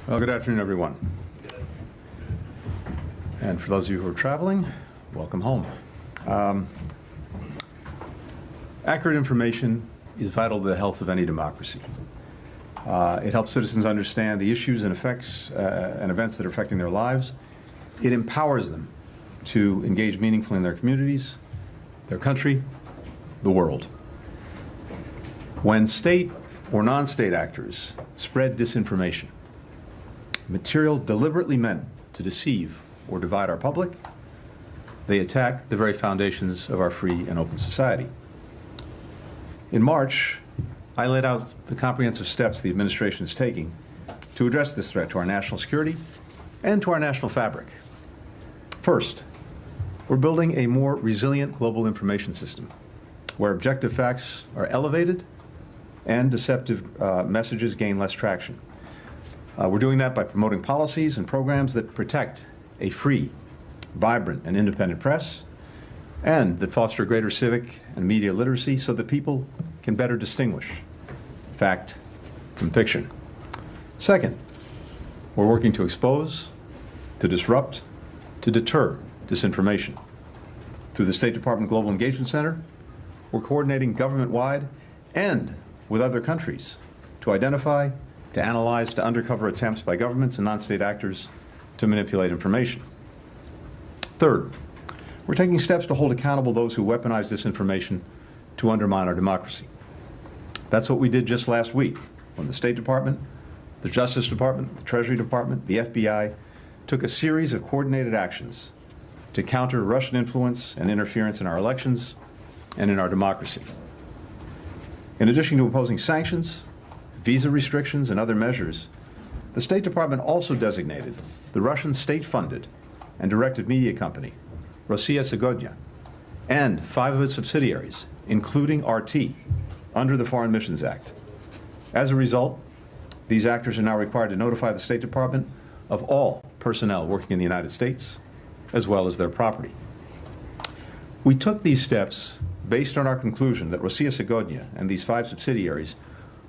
Well, good afternoon, everyone. And for those of you who are traveling, welcome home. Accurate information is vital to the health of any democracy. It helps citizens understand the issues and effects and events that are affecting their lives. It empowers them to engage meaningfully in their communities, their country, the world. When state or non-state actors spread disinformation, material deliberately meant to deceive or divide our public, they attack the very foundations of our free and open society. In March, I laid out the comprehensive steps the administration is taking to address this threat to our national security and to our national fabric. First, we're building a more resilient global information system where objective facts are elevated and deceptive messages gain less traction. We're doing that by promoting policies and programs that protect a free, vibrant, and independent press, and that foster greater civic and media literacy so that people can better distinguish fact from fiction. Second, we're working to expose, to disrupt, to deter disinformation. Through the State Department Global Engagement Center, we're coordinating government-wide and with other countries to identify, to analyze, to undercover attempts by governments and non-state actors to manipulate information. Third, we're taking steps to hold accountable those who weaponize disinformation to undermine our democracy. That's what we did just last week when the State Department, the Justice Department, the Treasury Department, the FBI took a series of coordinated actions to counter Russian influence and interference in our elections and in our democracy. In addition to imposing sanctions, visa restrictions, and other measures, the State Department also designated the Russian state-funded and directed media company, Rossiya Segodnya, and 5 of its subsidiaries, including RT, under the Foreign Missions Act. As a result, these actors are now required to notify the State Department of all personnel working in the United States, as well as their property. We took these steps based on our conclusion that Rossiya Segodnya and these 5 subsidiaries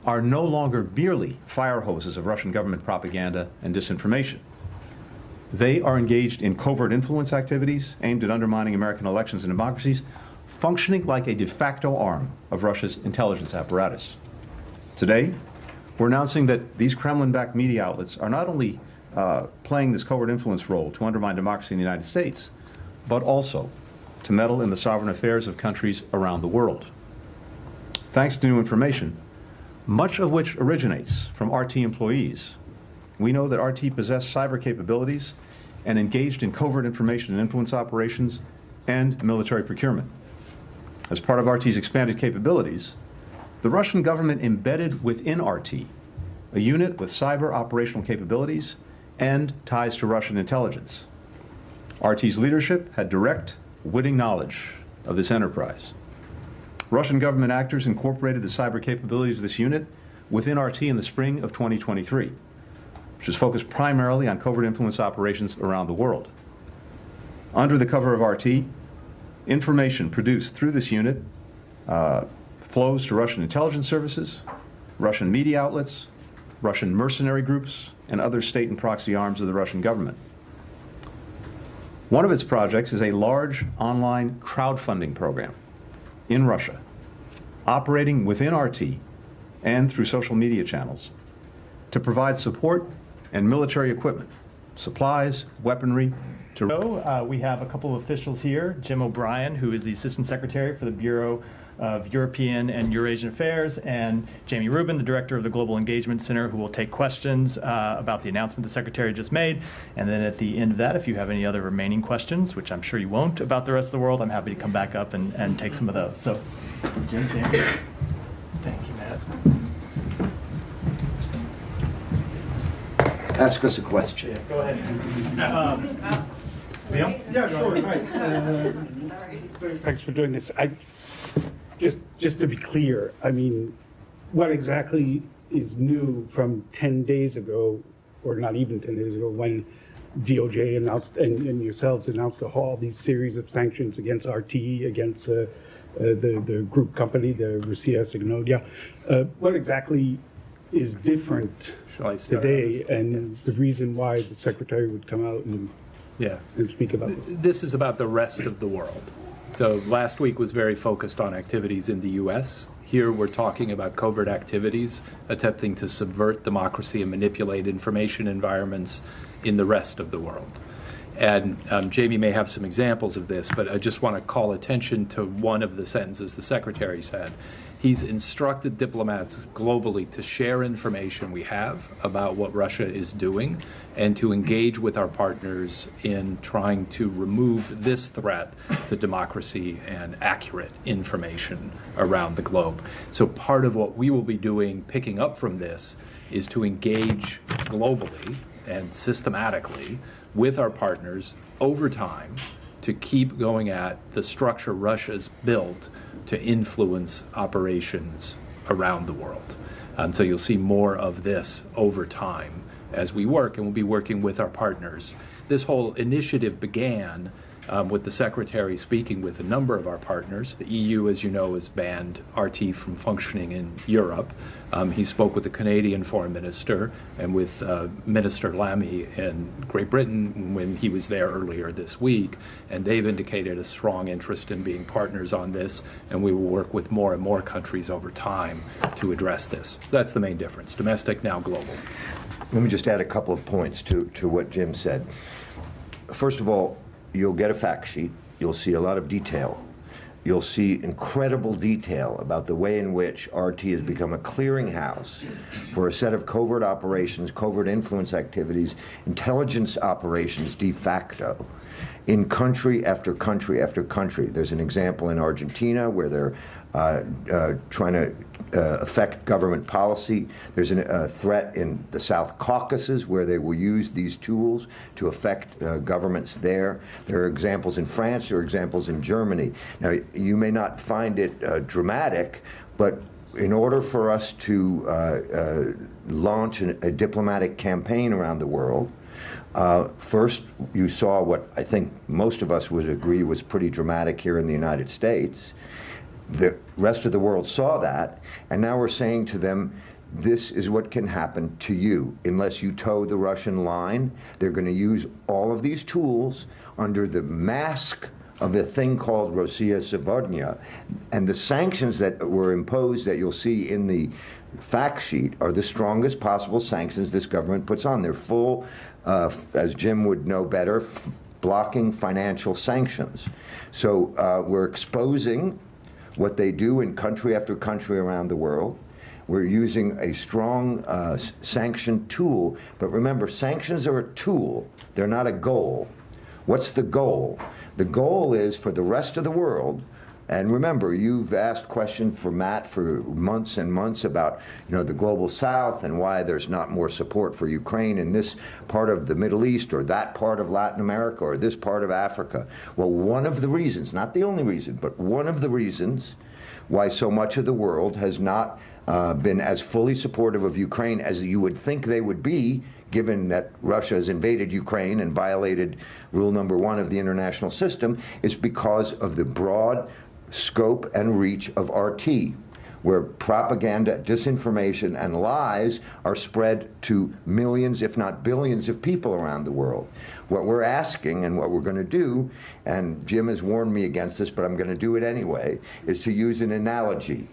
are no longer merely fire hoses of Russian government propaganda and disinformation. They are engaged in covert influence activities aimed at undermining American elections and democracies, functioning like a de facto arm of Russia's intelligence apparatus. Today, we're announcing that these Kremlin-backed media outlets are not only playing this covert influence role to undermine democracy in the United States, but also to meddle in the sovereign affairs of countries around the world. Thanks to new information, much of which originates from RT employees, we know that RT possessed cyber capabilities and engaged in covert information and influence operations and military procurement. As part of RT's expanded capabilities, the Russian government embedded within RT a unit with cyber operational capabilities and ties to Russian intelligence. RT's leadership had direct, witting knowledge of this enterprise. Russian government actors incorporated the cyber capabilities of this unit within RT in the spring of 2023, which is focused primarily on covert influence operations around the world. Under the cover of RT, information produced through this unit flows to Russian intelligence services, Russian media outlets, Russian mercenary groups, and other state and proxy arms of the Russian government. One of its projects is a large online crowdfunding program in Russia, operating within RT and through social media channels to provide support and military equipment, supplies, weaponry. We have a couple of officials here. Jim O'Brien, who is the Assistant Secretary for the Bureau of European and Eurasian Affairs, and Jamie Rubin, the Director of the Global Engagement Center, who will take questions about the announcement the Secretary just made. And then at the end of that, if you have any other remaining questions, which I'm sure you won't, about the rest of the world, I'm happy to come back up and take some of those. So, Jim, Jamie. Thank you, Matt. Ask us a question. Yeah, go ahead. Liam? Yeah, sure. Hi. Thanks for doing this. Just to be clear, I mean, what exactly is new from 10 days ago, or not even 10 days ago, when DOJ announced and yourselves announced all these series of sanctions against RT, against the group company, the Rossiya Segodnya. What exactly is different Shall I start? today, and the reason why the secretary would come out Yeah. and speak about this. This is about the rest of the world. So last week was very focused on activities in the U.S. Here we're talking about covert activities attempting to subvert democracy and manipulate information environments in the rest of the world. And Jamie may have some examples of this, but I just want to call attention to one of the sentences the Secretary said. He's instructed diplomats globally to share information we have about what Russia is doing and to engage with our partners in trying to remove this threat to democracy and accurate information around the globe. So part of what we will be doing, picking up from this, is to engage globally and systematically with our partners over time to keep going at the structure Russia's built to influence operations around the world. And so you'll see more of this over time as we work, and we'll be working with our partners. This whole initiative began with the Secretary speaking with a number of our partners. The EU, as you know, has banned RT from functioning in Europe. He spoke with the Canadian Foreign Minister and with Minister Lammy in Great Britain when he was there earlier this week, and they've indicated a strong interest in being partners on this, and we will work with more and more countries over time to address this. So that's the main difference, domestic, now global. Let me just add a couple of points to what Jim said. First of all, you'll get a fact sheet. You'll see a lot of detail. You'll see incredible detail about the way in which RT has become a clearinghouse for a set of covert operations, covert influence activities, intelligence operations de facto in country after country after country. There's an example in Argentina where they're trying to affect government policy. There's a threat in the South Caucasus where they will use these tools to affect governments there. There are examples in France, there are examples in Germany. Now, you may not find it dramatic, but in order for us to launch a diplomatic campaign around the world, first, you saw what I think most of us would agree was pretty dramatic here in the United States. The rest of the world saw that, and now we're saying to them, this is what can happen to you. Unless you toe the Russian line, they're going to use all of these tools under the mask of a thing called Rossiya Sevodnya. And the sanctions that were imposed that you'll see in the fact sheet are the strongest possible sanctions this government puts on. They're full, as Jim would know better, blocking financial sanctions. So we're exposing what they do in country after country around the world. We're using a strong sanction tool, but remember, sanctions are a tool, they're not a goal. What's the goal? The goal is for the rest of the world, and remember, you've asked questions for Matt for months and months about, the global south and why there's not more support for Ukraine in this part of the Middle East or that part of Latin America or this part of Africa. Well, one of the reasons, not the only reason, but one of the reasons why so much of the world has not been as fully supportive of Ukraine as you would think they would be, given that Russia has invaded Ukraine and violated rule number 1 of the international system, is because of the broad scope and reach of RT, where propaganda, disinformation, and lies are spread to millions, if not billions, of people around the world. What we're asking and what we're going to do, and Jim has warned me against this, but I'm going to do it anyway, is to use an analogy.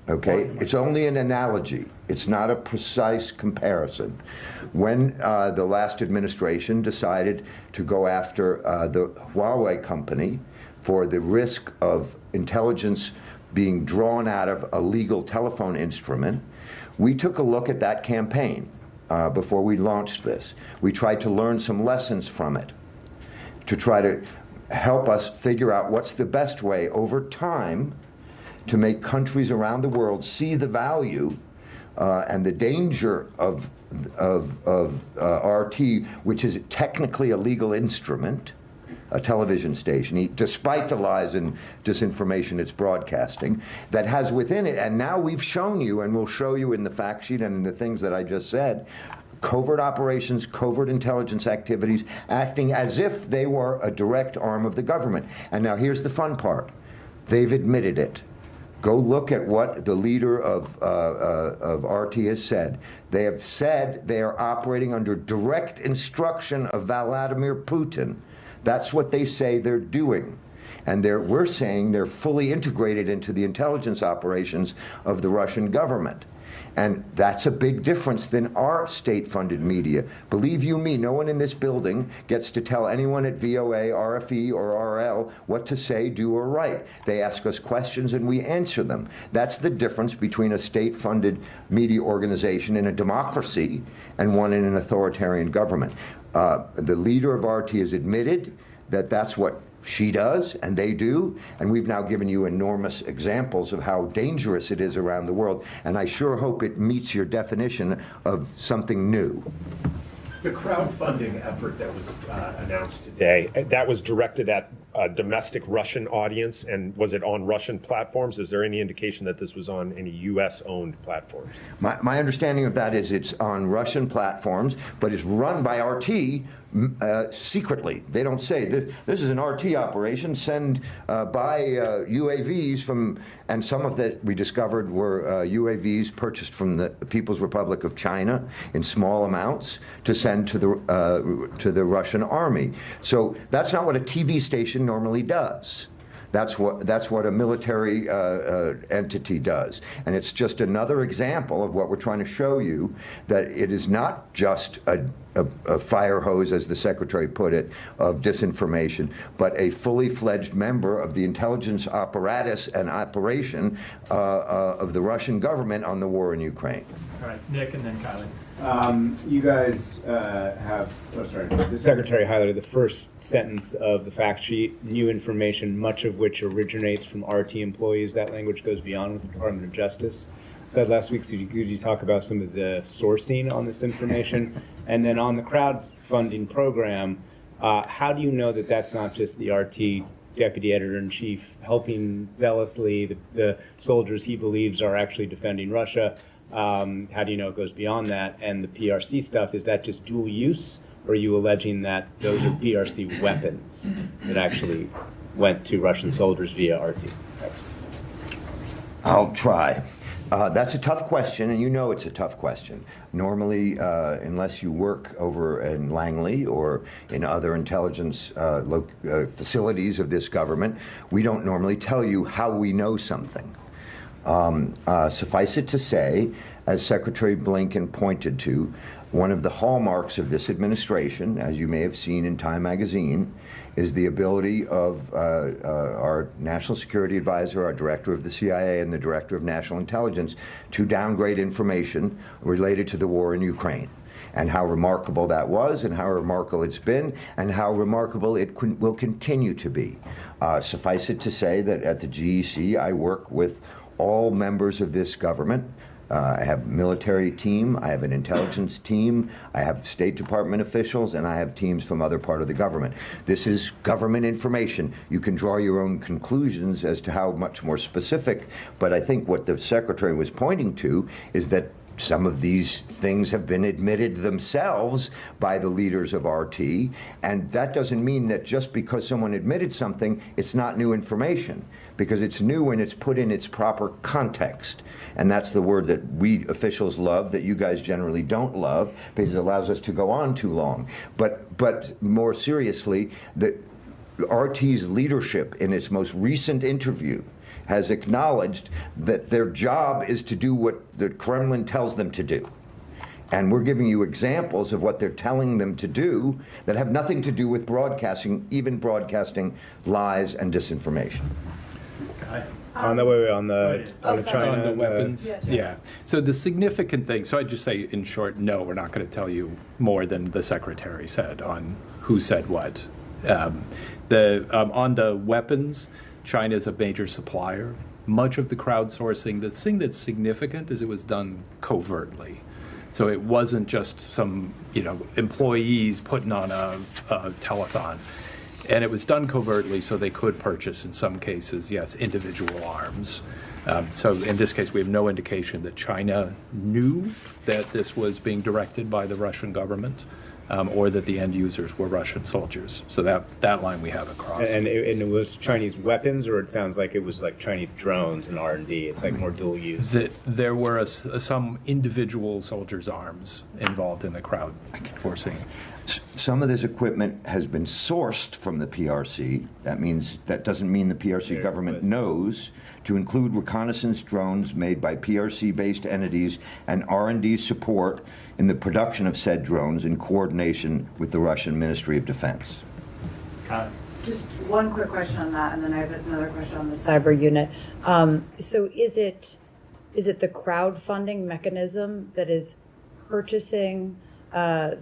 Okay? It's only an analogy. It's not a precise comparison. When the last administration decided to go after the Huawei company for the risk of intelligence being drawn out of a legal telephone instrument, we took a look at that campaign before we launched this. We tried to learn some lessons from it to try to help us figure out what's the best way over time to make countries around the world see the value and the danger of RT, which is technically a legal instrument, a television station, despite the lies and disinformation it's broadcasting, that has within it, and now we've shown you, and we'll show you in the fact sheet and in the things that I just said, covert operations, covert intelligence activities, acting as if they were a direct arm of the government. And now here's the fun part. They've admitted it. Go look at what the leader of RT has said. They have said they are operating under direct instruction of Vladimir Putin. That's what they say they're doing. And we're saying they're fully integrated into the intelligence operations of the Russian government. And that's a big difference than our state-funded media. Believe you me, no one in this building gets to tell anyone at VOA, RFE, or RL what to say, do, or write. They ask us questions and we answer them. That's the difference between a state-funded media organization in a democracy and one in an authoritarian government. The leader of RT has admitted that that's what she does, and they do, and we've now given you enormous examples of how dangerous it is around the world, and I sure hope it meets your definition of something new. The crowdfunding effort that was announced today, that was directed at a domestic Russian audience, and was it on Russian platforms? Is there any indication that this was on any U.S.-owned platforms? My understanding of that is it's on Russian platforms, but it's run by RT secretly. They don't say, this is an RT operation, buy UAVs from, and some of that we discovered were UAVs purchased from the People's Republic of China in small amounts to send to the Russian army. So that's not what a TV station normally does. That's what a military entity does. And it's just another example of what we're trying to show you, that it is not just a fire hose, as the Secretary put it, of disinformation, but a fully fledged member of the intelligence apparatus and operation of the Russian government on the war in Ukraine. All right, Nick, and then Kylie. You guys the Secretary highlighted the first sentence of the fact sheet, new information, much of which originates from RT employees. That language goes beyond what the Department of Justice said last week. So could you talk about some of the sourcing on this information? And then on the crowdfunding program, how do you know that that's not just the RT Deputy Editor-in-Chief helping zealously the soldiers he believes are actually defending Russia? How do you know it goes beyond that? And the PRC stuff, is that just dual use, or are you alleging that those are PRC weapons that actually went to Russian soldiers via RT? Thanks. I'll try. That's a tough question, and you know it's a tough question. Normally, unless you work over in Langley or in other intelligence facilities of this government, we don't normally tell you how we know something. Suffice it to say, as Secretary Blinken pointed to, one of the hallmarks of this administration, as you may have seen in Time magazine, is the ability of our National Security Advisor, our Director of the CIA, and the Director of National Intelligence to downgrade information related to the war in Ukraine, and how remarkable that was, and how remarkable it's been, and how remarkable it will continue to be. Suffice it to say that at the GEC, I work with all members of this government. I have a military team, I have an intelligence team, I have State Department officials, and I have teams from other part of the government. This is government information. You can draw your own conclusions as to how much more specific, but I think what the Secretary was pointing to is that some of these things have been admitted themselves by the leaders of RT, and that doesn't mean that just because someone admitted something, it's not new information, because it's new when it's put in its proper context. And that's the word that we officials love, that you guys generally don't love, because it allows us to go on too long. But more seriously, the RT's leadership in its most recent interview has acknowledged that their job is to do what the Kremlin tells them to do. And we're giving you examples of what they're telling them to do that have nothing to do with broadcasting, even broadcasting lies and disinformation. On the China, on the weapons. Yeah. So the significant thing, so I'd just say in short, no, we're not going to tell you more than the Secretary said on who said what. On the weapons, China is a major supplier. Much of the crowdsourcing, the thing that's significant is it was done covertly. So it wasn't just some, employees putting on a telethon. And it was done covertly so they could purchase, in some cases, yes, individual arms. So in this case, we have no indication that China knew that this was being directed by the Russian government. or that the end users were Russian soldiers. So that line we have across. And it was Chinese weapons, or it sounds like it was like Chinese drones and R&D. It's like more dual use. There were some individual soldiers' arms involved in the crowd forcing. Some of this equipment has been sourced from the PRC. That doesn't mean the PRC government knows, to include reconnaissance drones made by PRC-based entities and R&D support in the production of said drones in coordination with the Russian Ministry of Defense. Just one quick question on that, and then I have another question on the cyber unit. So is it the crowdfunding mechanism that is purchasing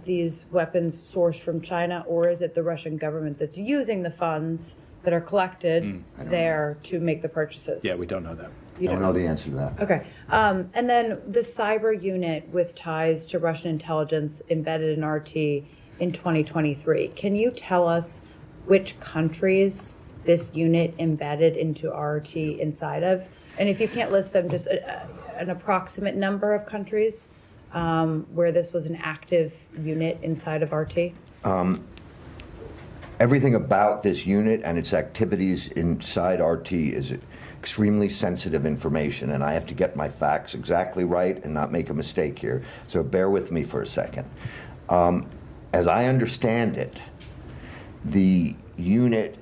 these weapons sourced from China, or is it the Russian government that's using the funds that are collected there to make the purchases? Yeah, we don't know that. I don't know the answer to that. Okay. And then the cyber unit with ties to Russian intelligence embedded in RT in 2023. Can you tell us which countries this unit embedded into RT inside of? And if you can't list them, just an approximate number of countries where this was an active unit inside of RT? Everything about this unit and its activities inside RT is extremely sensitive information, and I have to get my facts exactly right and not make a mistake here. So bear with me for a second. As I understand it, the unit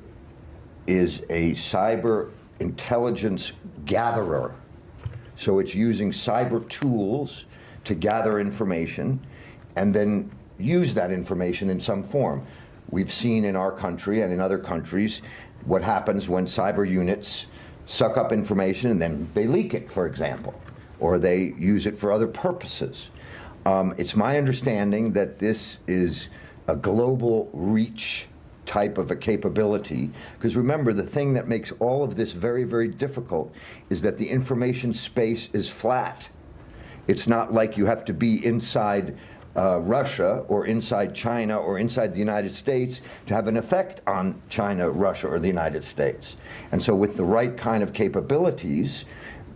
is a cyber intelligence gatherer. So it's using cyber tools to gather information and then use that information in some form. We've seen in our country and in other countries what happens when cyber units suck up information and then they leak it, for example, or they use it for other purposes. It's my understanding that this is a global reach type of a capability, because remember, the thing that makes all of this very, very difficult is that the information space is flat. It's not like you have to be inside Russia or inside China or inside the United States to have an effect on China, Russia, or the United States. And so with the right kind of capabilities,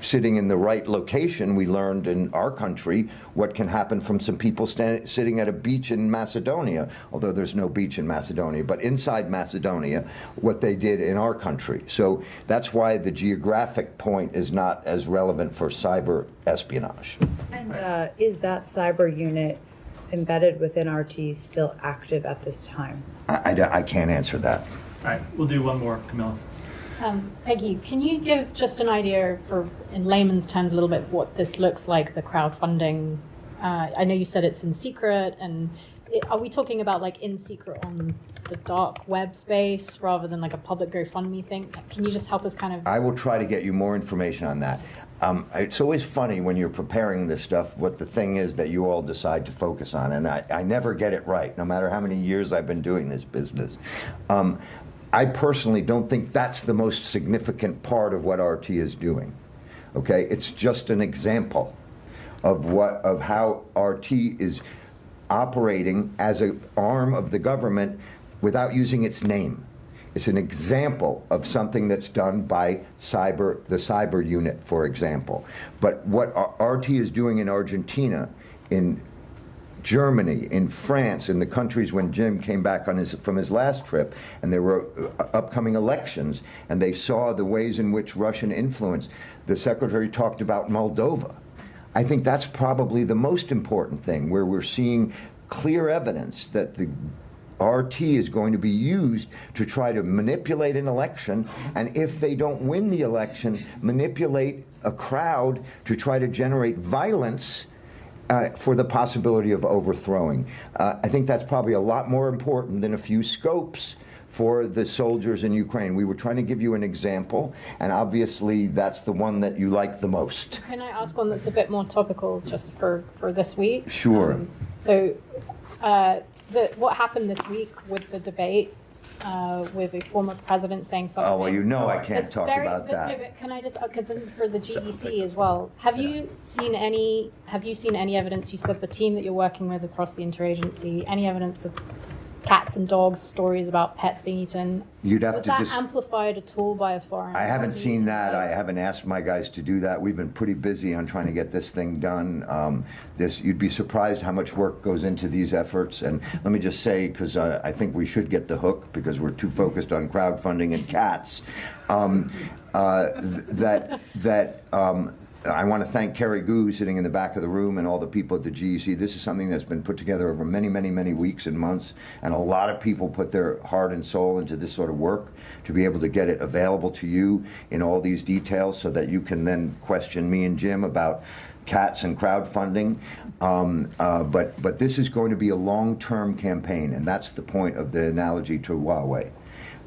sitting in the right location, we learned in our country what can happen from some people sitting at a beach in Macedonia, although there's no beach in Macedonia, but inside Macedonia, what they did in our country. So that's why the geographic point is not as relevant for cyber espionage. And is that cyber unit embedded within RT still active at this time? I can't answer that. All right, we'll do one more, Camilla. Peggy, can you give just an idea, for in layman's terms, a little bit what this looks like, the crowdfunding? I know you said it's in secret, and are we talking about like in secret on the dark web space rather than like a public GoFundMe thing? Can you just help us kind of... I will try to get you more information on that. It's always funny when you're preparing this stuff what the thing is that you all decide to focus on, and I never get it right, no matter how many years I've been doing this business. I personally don't think that's the most significant part of what RT is doing. Okay, it's just an example of how RT is operating as an arm of the government without using its name. It's an example of something that's done by the cyber unit, for example. But what RT is doing in Argentina, in Germany, in France, in the countries when Jim came back from his last trip, and there were upcoming elections, and they saw the ways in which Russian influence. The secretary talked about Moldova. I think that's probably the most important thing, where we're seeing clear evidence that the RT is going to be used to try to manipulate an election, and if they don't win the election, manipulate a crowd to try to generate violence for the possibility of overthrowing. I think that's probably a lot more important than a few scopes for the soldiers in Ukraine. We were trying to give you an example, and obviously that's the one that you like the most. Can I ask one that's a bit more topical just for this week? Sure. What happened this week with the debate with the former president saying something? Oh, well, you know I can't talk about that. No, but can I just, because this is for the GEC as well. Have you seen any evidence? You said the team that you're working with across the interagency, any evidence of cats and dogs, stories about pets being eaten. You'd have Was to that just. amplified at all by a foreign? I haven't party? seen that. I haven't asked my guys to do that. We've been pretty busy on trying to get this thing done. You'd be surprised how much work goes into these efforts. And let me just say, because I think we should get the hook, because we're too focused on crowdfunding and cats, I want to thank Kerry Gu sitting in the back of the room and all the people at the GEC. This is something that's been put together over many, many, many weeks and months, and a lot of people put their heart and soul into this sort of work to be able to get it available to you in all these details so that you can then question me and Jim about cats and crowdfunding. But this is going to be a long-term campaign, and that's the point of the analogy to Huawei.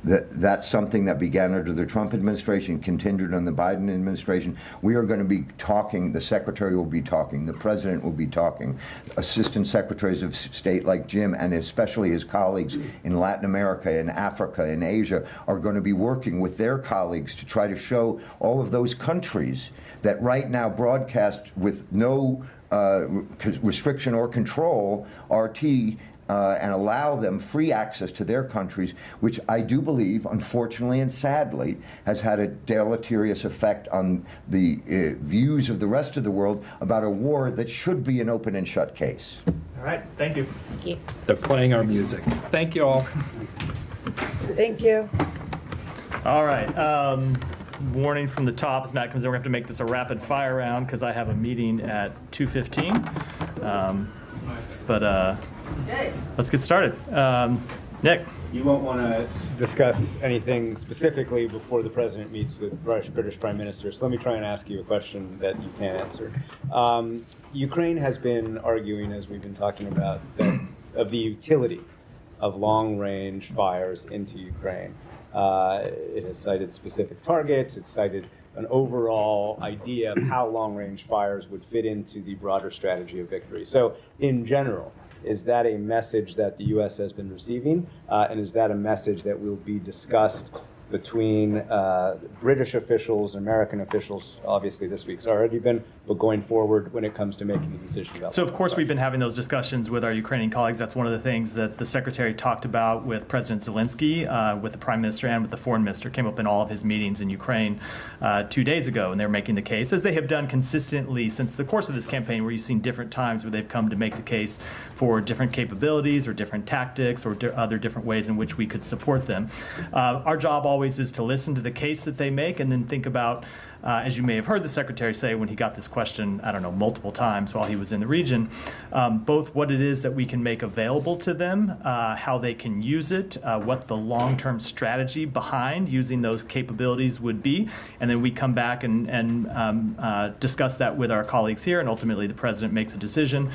That's something that began under the Trump administration, continued on the Biden administration. We are going to be talking, the secretary will be talking, the president will be talking, assistant secretaries of state like Jim, and especially his colleagues in Latin America, in Africa, in Asia, are going to be working with their colleagues to try to show all of those countries that right now broadcast with no restriction or control RT, and allow them free access to their countries, which I do believe, unfortunately and sadly, has had a deleterious effect on the views of the rest of the world about a war that should be an open and shut case. All right, thank you. Thank you. They're playing our music. Thank you all. Thank you. All right. Warning from the top, as Matt comes in, we're going to have to make this a rapid fire round because I have a meeting at 2:15. Let's get started. Nick. You won't want to discuss anything specifically before the president meets with British Prime Minister, so let me try and ask you a question that you can't answer. Ukraine has been arguing, as we've been talking about, of the utility of long-range fires into Ukraine. It has cited specific targets. It's cited an overall idea of how long-range fires would fit into the broader strategy of victory. So, in general, is that a message that the U.S. has been receiving? And is that a message that will be discussed between British officials and American officials? Obviously, this week's already been, but going forward when it comes to making the decision about. So, of course, we've been having those discussions with our Ukrainian colleagues. That's one of the things that the Secretary talked about with President Zelensky, with the Prime Minister, and with the Foreign Minister. Came up in all of his meetings in Ukraine 2 days ago, and they're making the case, as they have done consistently since the course of this campaign, where you've seen different times where they've come to make the case for different capabilities or different tactics or other different ways in which we could support them. Our job always is to listen to the case that they make and then think about, as you may have heard the Secretary say when he got this question, I don't know, multiple times while he was in the region, both what it is that we can make available to them, how they can use it, what the long-term strategy behind using those capabilities would be, and then we come back and discuss that with our colleagues here, and ultimately the President makes a decision.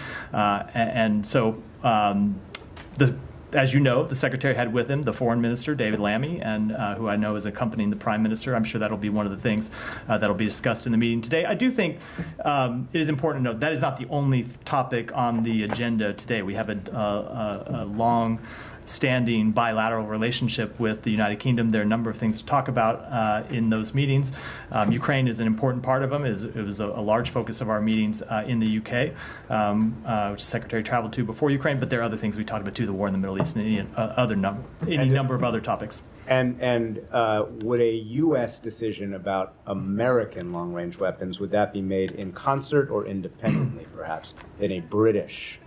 As you know, the Secretary had with him the Foreign Minister, David Lammy, and who I know is accompanying the Prime Minister. I'm sure that'll be one of the things that'll be discussed in the meeting today. I do think it is important to note that is not the only topic on the agenda today. We have a long-standing bilateral relationship with the United Kingdom. There are a number of things to talk about in those meetings. Ukraine is an important part of them. It was a large focus of our meetings in the UK, which the Secretary traveled to before Ukraine, but there are other things we talked about too, the war in the Middle East and any number of other topics. And would a U.S. decision about American long-range weapons, would that be made in concert or independently, perhaps, in a British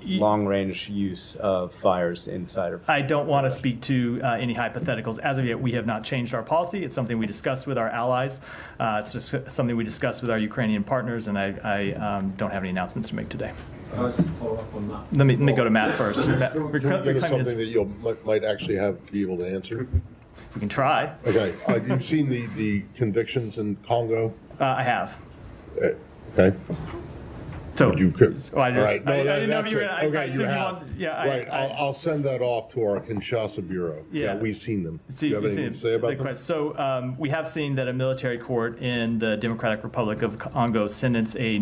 long-range use of fires inside of? I don't want to speak to any hypotheticals. As of yet, we have not changed our policy. It's something we discussed with our allies. It's just something we discussed with our Ukrainian partners, and I don't have any announcements to make today. I'll just follow up on that. Let me go to Matt first. Matt, Can we give us something that you might actually be able to answer? We can try. Okay. You've seen the convictions in Congo? I have. Okay. So, I didn't know if you were. Okay, you have. Right. I'll send that off to our Kinshasa bureau. Yeah, we've seen them. Do you have anything to say about them? So we have seen that a military court in the Democratic Republic of Congo sentenced a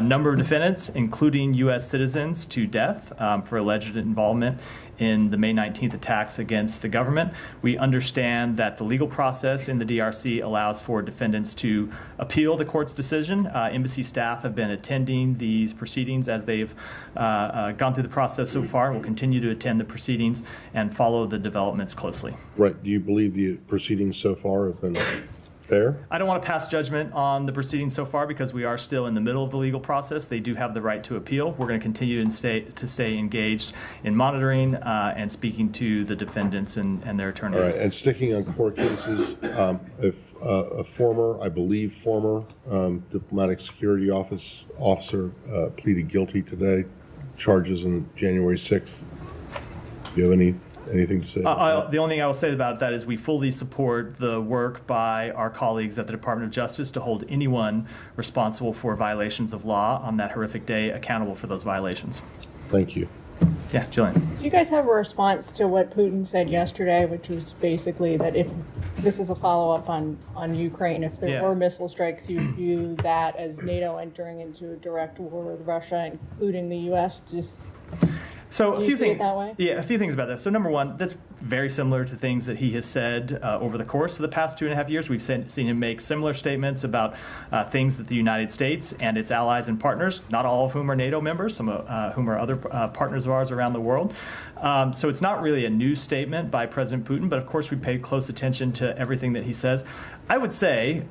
number of defendants, including U.S. citizens, to death for alleged involvement in the May 19th attacks against the government. We understand that the legal process in the DRC allows for defendants to appeal the court's decision. Embassy staff have been attending attending these proceedings as they've gone through the process so far, and will continue to attend the proceedings and follow the developments closely. Right. Do you believe the proceedings so far have been fair? I don't want to pass judgment on the proceedings so far because we are still in the middle of the legal process. They do have the right to appeal. We're going to continue to stay engaged in monitoring and speaking to the defendants and their attorneys. All right. And sticking on court cases, if a former diplomatic security officer pleaded guilty today, charges on January 6th, do you have anything to say about that? The only thing I will say about that is we fully support the work by our colleagues at the Department of Justice to hold anyone responsible for violations of law on that horrific day accountable for those violations. Thank you. Yeah, Jillian. Do you guys have a response to what Putin said yesterday, which was basically that if this is a follow-up on Ukraine, if there were missile strikes, you view that as NATO entering into a direct war with Russia, including the U.S.? So a few things that way? Yeah, a few things about that. So number one, that's very similar to things that he has said over the course of the past 2.5 years. We've seen him make similar statements about things that the United States and its allies and partners, not all of whom are NATO members, some of whom are other partners of ours around the world. So it's not really a new statement by President Putin, but of course we pay close attention to everything that he says. I would say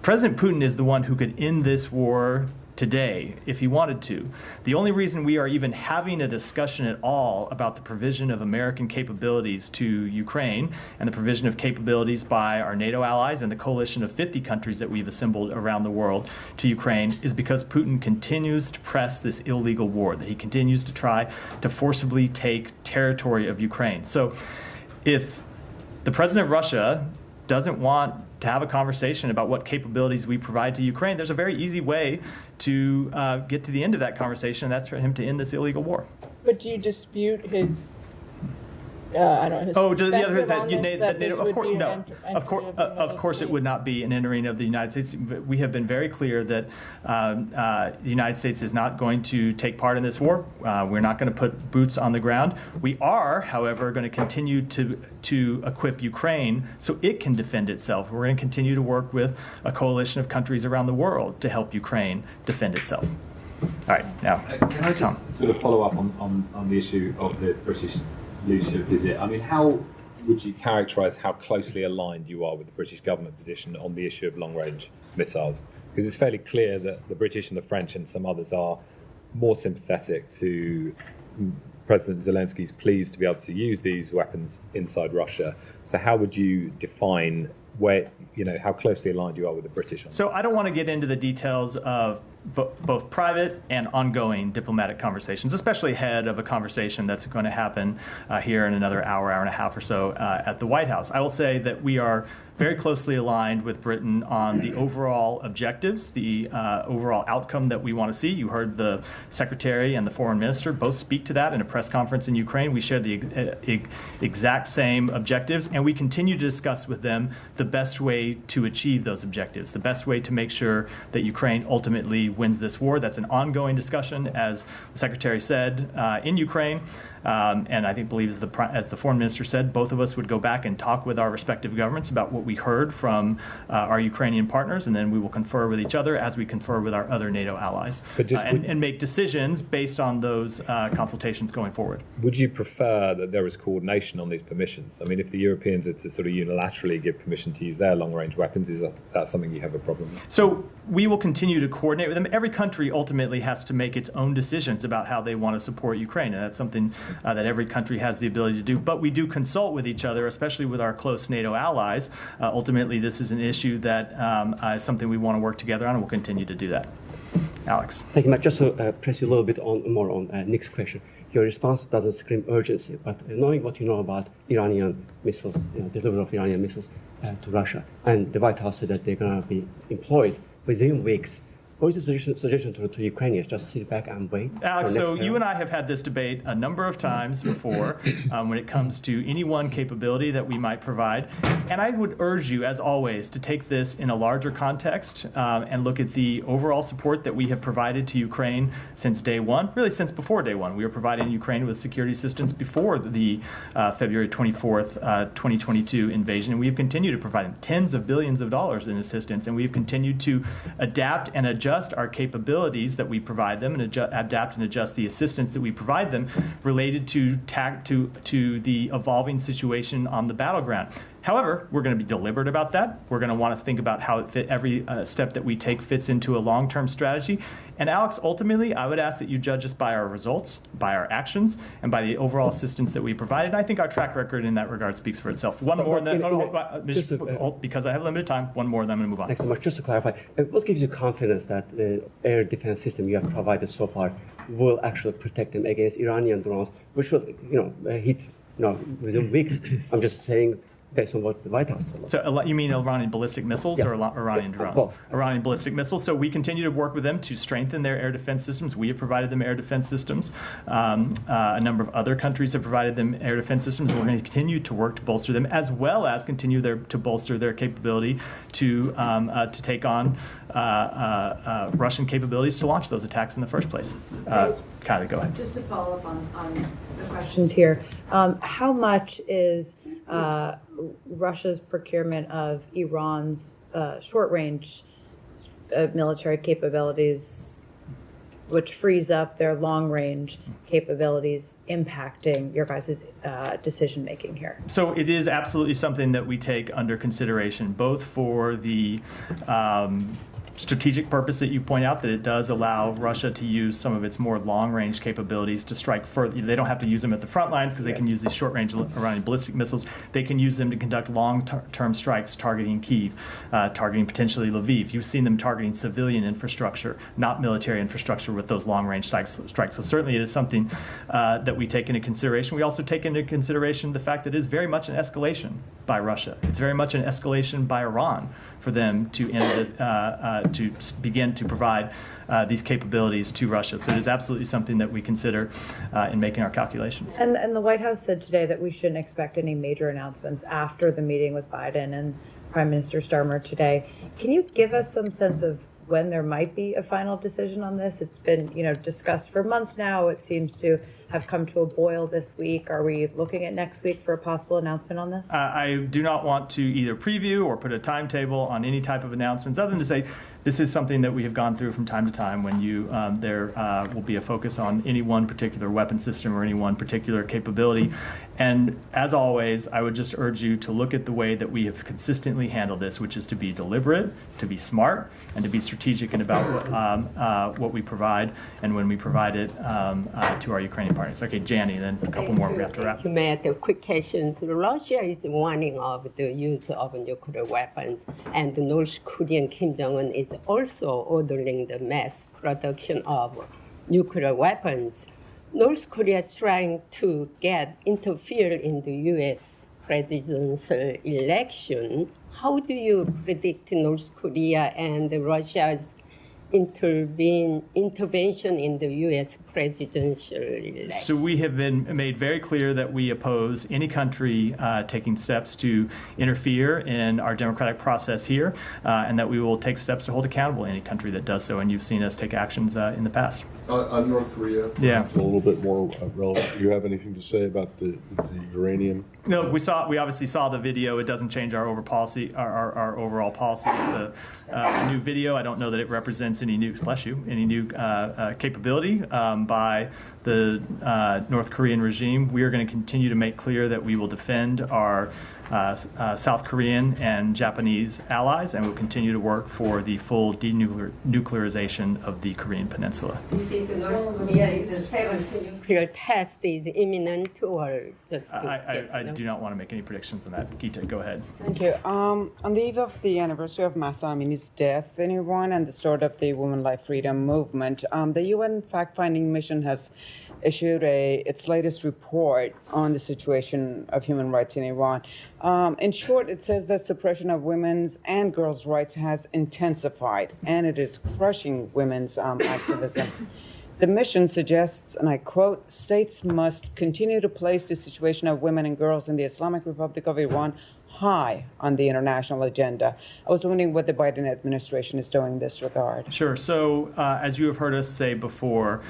President Putin is the one who could end this war today if he wanted to. The only reason we are even having a discussion at all about the provision of American capabilities to Ukraine and the provision of capabilities by our NATO allies and the coalition of 50 countries that we've assembled around the world to Ukraine is because Putin continues to press this illegal war, that he continues to try to forcibly take territory of Ukraine. So if the president of Russia doesn't want to have a conversation about what capabilities we provide to Ukraine, there's a very easy way to get to the end of that conversation, and that's for him to end this illegal war. But do you dispute his? I don't know. Of course, it would not be an entering of the United States. We have been very clear that the United States is not going to take part in this war. We're not going to put boots on the ground. We are, however, going to continue to equip Ukraine so it can defend itself. We're going to continue to work with a coalition of countries around the world to help Ukraine defend itself. All right, now, can I just sort of follow up on the issue of the British leadership visit? I mean, how would you characterise how closely aligned you are with the British government position on the issue of long-range missiles? Because it's fairly clear that the British and the French and some others are more sympathetic to President Zelensky's pleas to be able to use these weapons inside Russia. So how would you define how closely aligned you are with the British? So I don't want to get into the details of both private and ongoing diplomatic conversations, especially ahead of a conversation that's going to happen here in another hour and a half or so at the White House. I will say that we are very closely aligned with Britain on the overall objectives, the overall outcome that we want to see. You heard the Secretary and the Foreign Minister both speak to that in a press conference in Ukraine. We share the exact same objectives, and we continue to discuss with them the best way to achieve those objectives, the best way to make sure that Ukraine ultimately wins this war. That's an ongoing discussion, as the Secretary said, in Ukraine. And I think, as the Foreign Minister said, both of us would go back and talk with our respective governments about what we heard from our Ukrainian partners, and then we will confer with each other as we confer with our other NATO allies and make decisions based on those consultations going forward. Would you prefer that there was coordination on these permissions? I mean, if the Europeans are to sort of unilaterally give permission to use their long-range weapons, is that something you have a problem with? So we will continue to coordinate with them. Every country ultimately has to make its own decisions about how they want to support Ukraine, and that's something that every country has the ability to do. But we do consult with each other, especially with our close NATO allies. Ultimately, this is an issue that is something we want to work together on, and we'll continue to do that. Alex. Thank you, Matt. Just to press you a little bit more on Nick's question. Your response doesn't scream urgency, but knowing what you know about Iranian missiles, delivery of Iranian missiles to Russia, and the White House said that they're going to be employed within weeks. What is the suggestion to Ukrainians? Just sit back and wait? Alex, so you and I have had this debate a number of times before when it comes to any one capability that we might provide. And I would urge you, as always, to take this in a larger context and look at the overall support that we have provided to Ukraine since day one, really since before day one. We were providing Ukraine with security assistance before the February 24th, 2022 invasion. And we have continued to provide them tens of billions of dollars in assistance. And we have continued to adapt and adjust adjust our capabilities that we provide them and adapt and adjust the assistance that we provide them related to the evolving situation on the battleground. However, we're going to be deliberate about that. We're going to want to think about how every step that we take fits into a long-term strategy. And Alex, ultimately, I would ask that you judge us by our results, by our actions, and by the overall assistance that we provided. I think our track record in that regard speaks for itself. One more, because I have limited time, one more, then I'm going to move on. Thanks so much. Just to clarify, what gives you confidence that the air defense system you have provided so far will actually protect them against Iranian drones, which will, hit, within weeks? I'm just saying, based on what the White House told us. So you mean Iranian ballistic missiles or Iranian drones? Both. Iranian ballistic missiles. So we continue to work with them to strengthen their air defense systems. We have provided them air defense systems. A number of other countries have provided them air defense systems. And we're going to continue to work to bolster them, as well as continue to bolster their capability to take on Russian capabilities to launch those attacks in the first place. Kylie, go ahead. Just to follow up on the questions here, how much is Russia's procurement of Iran's short-range military capabilities, which frees up their long-range capabilities, impacting your guys' decision-making here? So it is absolutely something that we take under consideration, both for the strategic purpose that you point out, that it does allow Russia to use some of its more long-range capabilities to strike further. They don't have to use them at the front lines because they can use these short-range Iranian ballistic missiles. They can use them to conduct long-term strikes targeting Kyiv, targeting potentially Lviv. You've seen them targeting civilian infrastructure, not military infrastructure, with those long-range strikes. So certainly it is something that we take into consideration. We also take into consideration the fact that it is very much an escalation by Russia. It's very much an escalation by Iran for them to to begin to provide these capabilities to Russia. So it is absolutely something that we consider in making our calculations. And the White House said today that we shouldn't expect any major announcements after the meeting with Biden and Prime Minister Starmer today. Can you give us some sense of when there might be a final decision on this? It's been, discussed for months now. It seems to have come to a boil this week. Are we looking at next week for a possible announcement on this? I do not want to either preview or put a timetable on any type of announcements, other than to say this is something that we have gone through from time to time when there will be a focus on any one particular weapon system or any one particular capability. And as always, I would just urge you to look at the way that we have consistently handled this, which is to be deliberate, to be smart, and to be strategic in about what we provide and when we provide it to our Ukrainian partners. Okay, Jani, then a couple more we have to wrap. You made quick questions. Russia is warning of the use of nuclear weapons, and North Korean Kim Jong-un is also ordering the mass production of nuclear weapons. North Korea trying to interfere in the U.S. presidential election. How do you predict North Korea and Russia's intervention in the U.S. presidential election? So we have been made very clear that we oppose any country taking steps to interfere in our democratic process here, and that we will take steps to hold accountable any country that does so. And you've seen us take actions in the past. On North Korea, yeah, a little bit more relevant. Do you have anything to say about the uranium? No, we obviously saw the video. It doesn't change our overall policy. Our overall policy. It's a new video. I don't know that it represents any new capability by the North Korean regime. We are going to continue to make clear that we will defend our South Korean and Japanese allies, and will continue to work for the full denuclearization of the Korean Peninsula. Do you think North Korea's seventh nuclear test is imminent, or just? I do not want to make any predictions on that. Geeta, go ahead. Thank you. On the eve of the anniversary of Mahsa Amini's death in Iran and the start of the Women Life Freedom movement, the UN fact-finding mission has issued its latest report on the situation of human rights in Iran. In short, it says that suppression of women's and girls' rights has intensified, and it is crushing women's activism. The mission suggests, and I quote, states must continue to place the situation of women and girls in the Islamic Republic of Iran high on the international agenda. I was wondering what the Biden administration is doing in this regard. Sure. So, as you have heard us say before,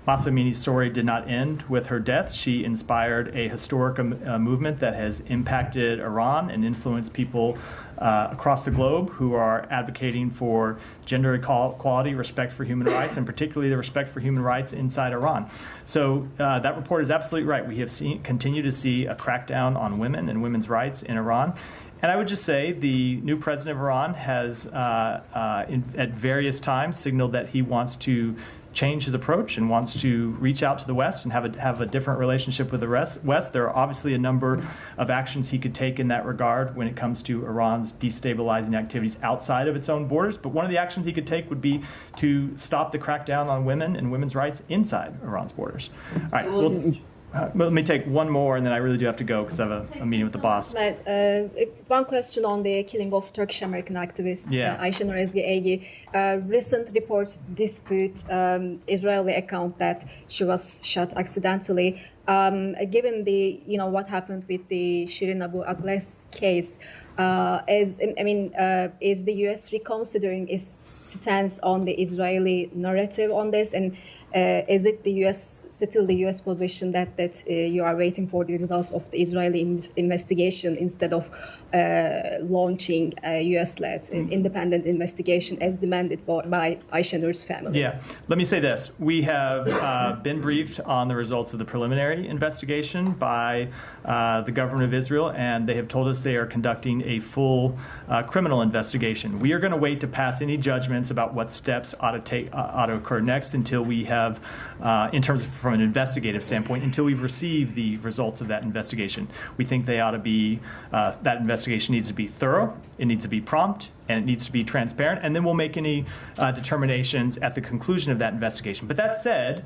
Mahsa Amini's story did not end with her death. She inspired a historic movement that has impacted Iran and influenced people across the globe who are advocating for gender equality, respect for human rights, and particularly the respect for human rights inside Iran. So that report is absolutely right. We have continue to see a crackdown on women and women's rights in Iran. And I would just say the new president of Iran has, at various times, signaled that he wants to change his approach and wants to reach out to the West and have a different relationship with the West. There are obviously a number of actions he could take in that regard when it comes to Iran's destabilizing activities outside of its own borders. But one of the actions he could take would be to stop the crackdown on women and women's rights inside Iran's borders. All right. Let me take one more, and then I really do have to go because I have a meeting with the boss. One question on the killing of Turkish-American activist Ayşenur Ezgi Egi. Recent reports dispute Israeli account that she was shot accidentally. Given the what happened with the Shirin Abu Akleh's case, is the U.S. reconsidering its stance on the Israeli narrative on this, and is it still the U.S. position that you are waiting for the results of the Israeli investigation instead of launching a U.S.-led independent investigation as demanded by Ayşenur's family? Yeah. Let me say this. We have been briefed on the results of the preliminary investigation by the government of Israel, and they have told us they are conducting a full criminal investigation. We are going to wait to pass any judgments about what steps ought to occur next until we have, in terms of from an investigative standpoint, until we've received the results of that investigation. We think they ought to be, that investigation needs to be thorough, it needs to be prompt, and it needs to be transparent, and then we'll make any determinations at the conclusion of that investigation. But that said,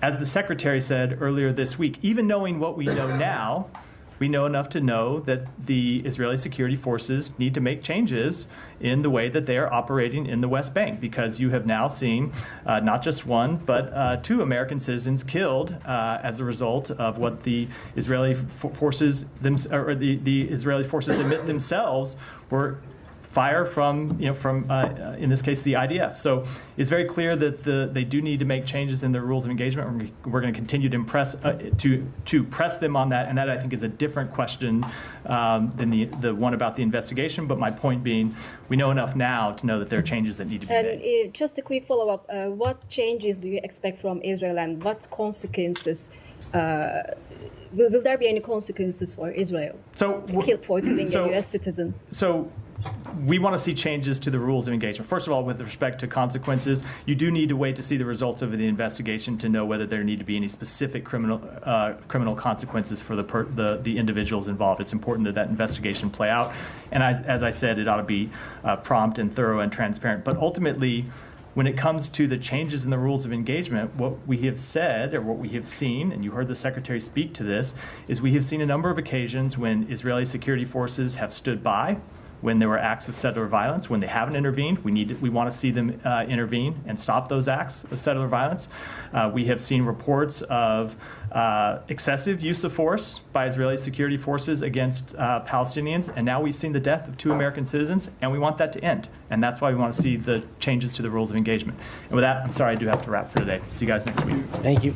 as the Secretary said earlier this week, even knowing what we know now, we know enough to know that the Israeli security forces need to make changes in the way that they are operating in the West Bank, because you have now seen not just one, but 2 American citizens killed as a result of what the Israeli forces, the Israeli forces admit themselves were fire from in this case, the IDF. So it's very clear that they do need to make changes in their rules of engagement. We're going to continue to press them on that, and that I think is a different question than the one about the investigation. But my point being, we know enough now to know that there are changes that need to be made. And just a quick follow-up: what changes do you expect from Israel, and what consequences? Will there be any consequences for Israel for killing a U.S. citizen? So we want to see changes to the rules of engagement. First of all, with respect to consequences, you do need to wait to see the results of the investigation to know whether there need to be any specific criminal consequences for the individuals involved. It's important that that investigation play out. And as I said, it ought to be prompt and thorough and transparent. But ultimately, when it comes to the changes in the rules of engagement, what we have said, or what we have seen, and you heard the Secretary speak to this, is we have seen a number of occasions when Israeli security forces have stood by when there were acts of settler violence. When they haven't intervened, we want to see them intervene and stop those acts of settler violence. We have seen reports of excessive use of force by Israeli security forces against Palestinians, and now we've seen the death of 2 American citizens, and we want that to end. And that's why we want to see the changes to the rules of engagement. And with that, I'm sorry, I do have to wrap for today. See you guys next week. Thank you.